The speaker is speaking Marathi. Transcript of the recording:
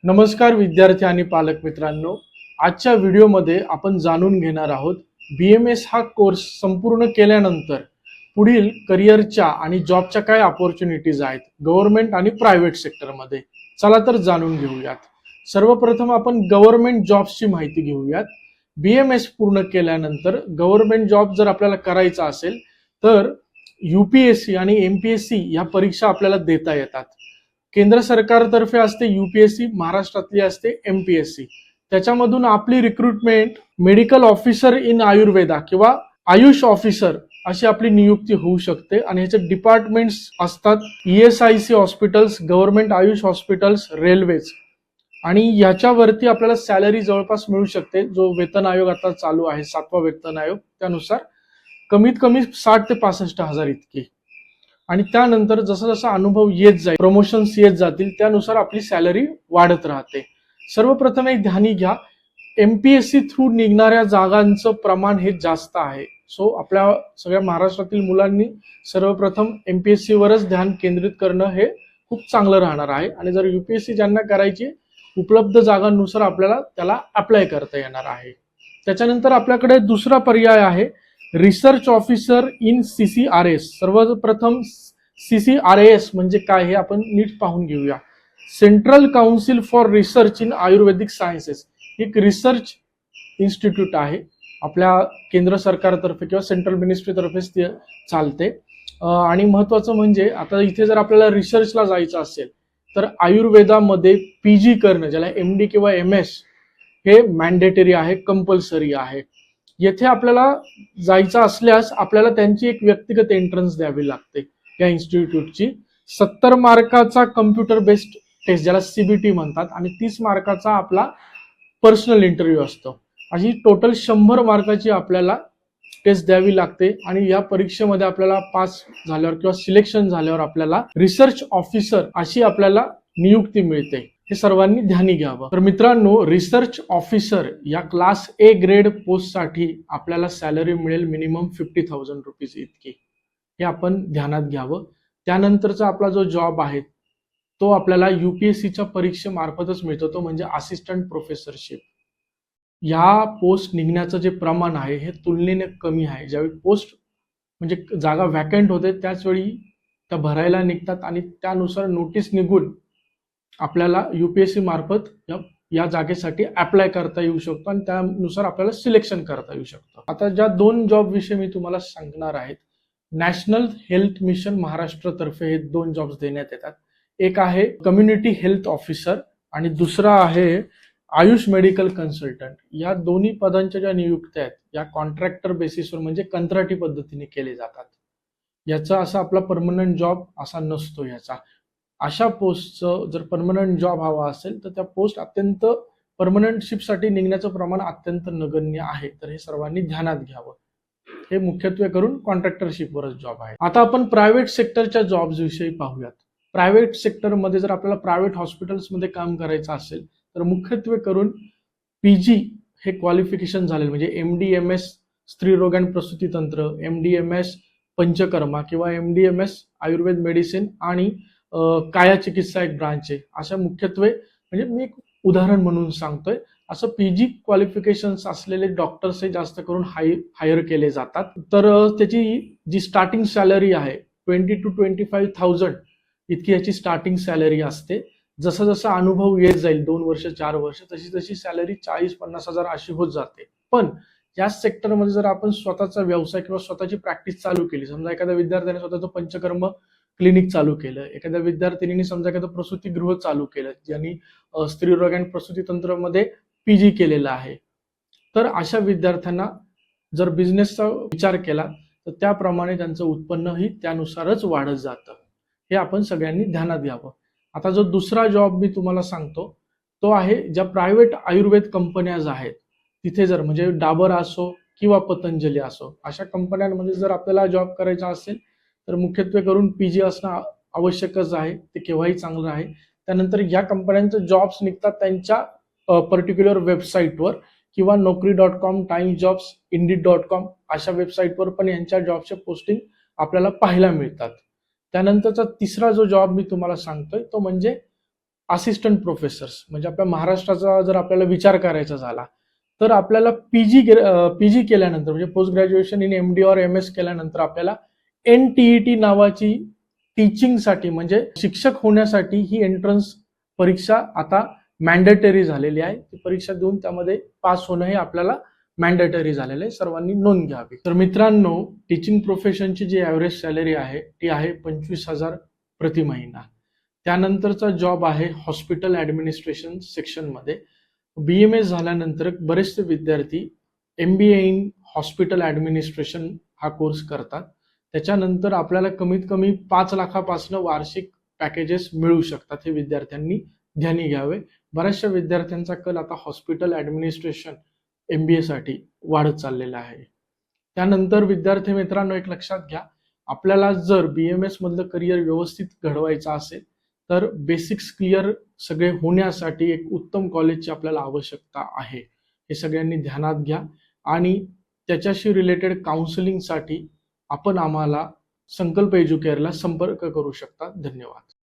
नमस्कार विद्यार्थी आणि पालक मित्रांनो, आजच्या व्हिडिओमध्ये आपण जाणून घेणार आहोत BMS हा कोर्स संपूर्ण केल्यानंतर पुढील करिअरच्या आणि जॉबच्या काय अपॉर्च्युनिटीज आहेत गव्हर्नमेंट आणि प्रायव्हेट सेक्टरमध्ये. चला तर जाणून घेऊयात. सर्वप्रथम आपण गव्हर्नमेंट जॉब्सची माहिती घेऊयात. BMS पूर्ण केल्यानंतर गव्हर्नमेंट जॉब जर आपल्याला करायचा असेल तर UPSC आणि MPSC या परीक्षा आपल्याला देता येतात. केंद्र सरकारतर्फे असते UPSC, महाराष्ट्रातली असते MPSC. त्याच्यामधून आपली recruitment medical officer in Ayurveda किंवा आयुष ऑफिसर अशी आपली नियुक्ती होऊ शकते आणि ह्याचे डिपार्टमेंट्स असतात ESIC hospitals, government Ayush hospitals, railways. आणि याच्यावरती आपल्याला सॅलरी जवळपास मिळू शकते. जो वेतन आयोग आता चालू आहे 7वा वेतन आयोग, त्यानुसार कमीत कमी 60 ते 65 हजार इतकी. आणि त्यानंतर जसा जसा अनुभव येत जाईल, प्रमोशन्स येत जातील, त्यानुसार आपली सॅलरी वाढत राहते. सर्वप्रथम एक ध्यानी घ्या, MPSC थ्रू निघणाऱ्या जागांचं प्रमाण हे जास्त आहे. सो आपल्या सगळ्या महाराष्ट्रातील मुलांनी सर्वप्रथम MPSC वरच ध्यान केंद्रित करणं हे खूप चांगलं राहणार आहे. आणि जर UPSC ज्यांना करायची, उपलब्ध जागांनुसार आपल्याला त्याला अप्लाय करता येणार आहे. त्याच्यानंतर आपल्याकडे दुसरा पर्याय आहे रिसर्च ऑफिसर इन CCRS. सर्वप्रथम CCRS म्हणजे काय हे आपण नीट पाहून घेऊया. Central council for research in Ayurvedic sciences. एक रिसर्च इन्स्टिट्यूट आहे, आपल्या केंद्र सरकारतर्फे किंवा सेंट्रल मिनिस्ट्रीतर्फेच ते चालते. आणि महत्वाचं म्हणजे आता इथे जर आपल्याला रिसर्चला जायचं असेल तर आयुर्वेदामध्ये PG करणं, ज्याला MD किंवा MS, हे मॅन्डेटरी आहे, कंपल्सरी आहे. येथे आपल्याला जायचं असल्यास आपल्याला त्यांची एक व्यक्तिगत एंट्रन्स द्यावी लागते या इन्स्टिट्यूटची. 70 मार्काचा कम्प्युटर बेस्ड टेस्ट, ज्याला CBT म्हणतात, आणि 30 मार्काचा आपला पर्सनल इंटरव्ह्यू असतो. अशी टोटल 100 मार्काची आपल्याला टेस्ट द्यावी लागते. आणि या परीक्षेमध्ये आपल्याला पास झाल्यावर किंवा सिलेक्शन झाल्यावर आपल्याला रिसर्च ऑफिसर अशी आपल्याला नियुक्ती मिळते. हे सर्वांनी ध्यानी घ्यावं. तर मित्रांनो, रिसर्च ऑफिसर या क्लास A ग्रेड पोस्टसाठी आपल्याला सॅलरी मिळेल मिनिमम 50,000 रुपीज इतकी. हे आपण ध्यानात घ्यावं. त्यानंतरचा आपला जो जॉब आहे तो आपल्याला UPSCच्या परीक्षेमार्फतच मिळतो, तो म्हणजे असिस्टंट प्रोफेसरशिप. या पोस्ट निघण्याचं जे प्रमाण आहे हे तुलनेने कमी आहे. ज्यावेळी पोस्ट म्हणजे जागा व्हॅकंट होते त्याच वेळी त्या भरायला निघतात आणि त्यानुसार नोटीस निघून आपल्याला UPSC मार्फत या जागेसाठी अप्लाय करता येऊ शकतो आणि त्यानुसार आपल्याला सिलेक्शन करता येऊ शकतं. आता ज्या 2 जॉब विषयी मी तुम्हाला सांगणार आहेत, नॅशनल हेल्थ मिशन महाराष्ट्रातर्फे हे 2 जॉब्स देण्यात येतात. एक आहे कम्युनिटी हेल्थ ऑफिसर आणि दुसरा आहे आयुष मेडिकल कन्सल्टंट. या दोन्ही पदांच्या ज्या नियुक्त्या आहेत या कॉन्ट्रॅक्टर बेसिसवर म्हणजे कंत्राटी पद्धतीने केले जातात. याचा असा आपला परमनंट जॉब असा नसतो याचा. अशा पोस्टचं जर परमनंट जॉब हवा असेल तर त्या पोस्ट अत्यंत परमनंटशिपसाठी निघण्याचं प्रमाण अत्यंत नगण्य आहे. तर हे सर्वांनी ध्यानात घ्यावं. हे मुख्यत्वे करून कॉन्ट्रॅक्टरशिपवरच जॉब आहे. आता आपण प्रायव्हेट सेक्टरच्या जॉब्स विषयी पाहूयात. प्रायव्हेट सेक्टरमध्ये जर आपल्याला प्रायव्हेट हॉस्पिटल्समध्ये काम करायचं असेल तर मुख्यत्वे करून PG हे क्वालिफिकेशन झालेलं म्हणजे MD-MS स्त्रीरोग आणि प्रसूती तंत्र, MD-MS पंचकर्मा किंवा MD-MS आयुर्वेद मेडिसिन आणि काया चिकित्सा एक ब्रांच आहे. अशा मुख्यत्वे म्हणजे मी एक उदाहरण म्हणून सांगतोय, असं PG क्वालिफिकेशन्स असलेले डॉक्टर्स हे जास्त करून हायर केले जातात. तर त्याची जी स्टार्टिंग सॅलरी आहे 20 to 25,000 इतकी याची स्टार्टिंग सॅलरी असते. जसा जसा अनुभव येत जाईल 2 वर्ष 4 वर्ष तशी तशी सॅलरी 40-50 हजार अशी होत जाते. पण या सेक्टरमध्ये जर आपण स्वतःचा व्यवसाय किंवा स्वतःची प्रॅक्टिस चालू केली, समजा एखाद्या विद्यार्थ्याने स्वतःचं पंचकर्म क्लिनिक चालू केलं, एखाद्या विद्यार्थिनीने समजा एखादं प्रसूतीगृह चालू केलं, ज्यांनी स्त्रीरोग आणि प्रसूती तंत्रामध्ये PG केलेला आहे, तर अशा विद्यार्थ्यांना जर बिझनेसचा विचार केला तर त्याप्रमाणे त्यांचं उत्पन्नही त्यानुसारच वाढत जातं. हे आपण सगळ्यांनी ध्यानात घ्यावं. आता जो दुसरा जॉब मी तुम्हाला सांगतो तो आहे ज्या प्रायव्हेट आयुर्वेद कंपन्या आहेत तिथे, जर म्हणजे डाबर असो किंवा पतंजली असो, अशा कंपन्यांमध्ये जर आपल्याला जॉब करायचा असेल तर मुख्यत्वे करून PG असणं आवश्यकच आहे. ते केव्हाही चांगलं आहे. त्यानंतर या कंपन्यांचे जॉब्स निघतात त्यांच्या पर्टिक्युलर वेबसाईटवर किंवा Naukri.com, टाइम्स जॉब्स, Indeed.com अशा वेबसाईटवर पण यांच्या जॉबचे पोस्टिंग आपल्याला पाहायला मिळतात. त्यानंतरचा तिसरा जो जॉब मी तुम्हाला सांगतोय तो म्हणजे असिस्टंट प्रोफेसर्स, म्हणजे आपल्या महाराष्ट्राचा जर आपल्याला विचार करायचा झाला तर आपल्याला पीजी केल्यानंतर म्हणजे पोस्ट ग्रॅज्युएशन इन एमडी और एमएस केल्यानंतर आपल्याला NTET नावाची टीचिंगसाठी म्हणजे शिक्षक होण्यासाठी ही एंट्रन्स परीक्षा आता मॅन्डेटरी झालेली आहे. ती परीक्षा देऊन त्यामध्ये पास होणं हे आपल्याला मॅन्डेटरी झालेलं आहे, सर्वांनी नोंद घ्यावी. तर मित्रांनो, टीचिंग प्रोफेशनची जी ॲव्हरेज सॅलरी आहे ती आहे 25,000 प्रति महिना. त्यानंतरचा जॉब आहे हॉस्पिटल ॲडमिनिस्ट्रेशन सेक्शनमध्ये. BMS झाल्यानंतर बरेचसे विद्यार्थी MBA इन हॉस्पिटल ॲडमिनिस्ट्रेशन हा कोर्स करतात. त्याच्यानंतर आपल्याला कमीत कमी 5 लाखापासून वार्षिक पॅकेजेस मिळू शकतात, हे विद्यार्थ्यांनी ध्यानी घ्यावे. बऱ्याचशा विद्यार्थ्यांचा कल आता हॉस्पिटल ॲडमिनिस्ट्रेशन MBA साठी वाढत चाललेला आहे. त्यानंतर विद्यार्थी मित्रांनो, एक लक्षात घ्या, आपल्याला जर BMS मधलं करिअर व्यवस्थित घडवायचं असेल तर बेसिक्स क्लिअर सगळे होण्यासाठी एक उत्तम कॉलेजची आपल्याला आवश्यकता आहे. हे सगळ्यांनी ध्यानात घ्या आणि त्याच्याशी रिलेटेड काउन्सिलिंगसाठी आपण आम्हाला संकल्प एज्युकेअरला संपर्क करू शकता. धन्यवाद.